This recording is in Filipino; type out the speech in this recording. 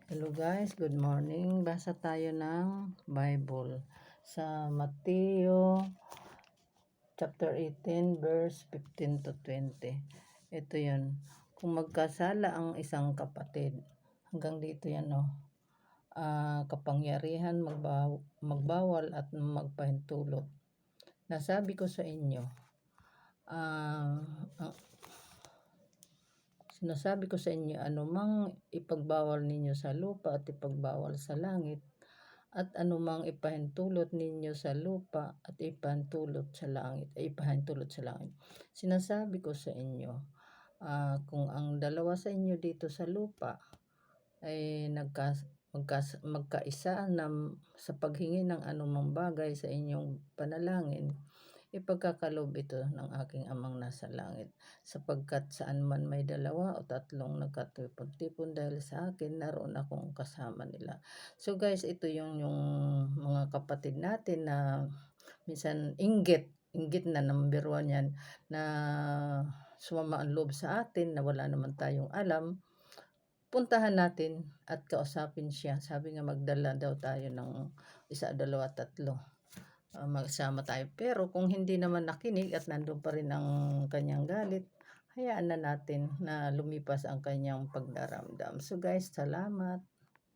Hello guys, good morning. Basa tayo ng Bible sa Mateo chapter 18 verse 15 to 20. Ito 'yun. Kung magkasala ang isang kapatid, hanggang dito 'yan kapangyarihan magbawal at magpahintulot. Nasabi ko sa inyo, ang sinasabi ko sa inyo, anumang ipagbawal ninyo sa lupa at ipagbawal sa langit, at anumang ipahintulot ninyo sa lupa at ipahintulot sa langit. Sinasabi ko sa inyo, kung ang dalawa sa inyo dito sa lupa ay magkaisa na sa paghingi ng anumang bagay sa inyong panalangin, ipagkakaloob ito ng aking amang nasa langit, sapagkat saan man may dalawa o tatlong nagkatipon-tipon dahil sa akin, naroon akong kasama nila. So guys, ito yung mga kapatid natin na minsan inggit na number 1 yan, na sumama ang loob sa atin na wala naman tayong alam. Puntahan natin at kausapin siya. Sabi nga magdala daw tayo ng 1, 2, 3. Magsama tayo. Pero kung hindi naman nakinig at nandun pa rin ang kanyang galit, hayaan na natin na lumipas ang kanyang pagdaramdam. So guys, salamat.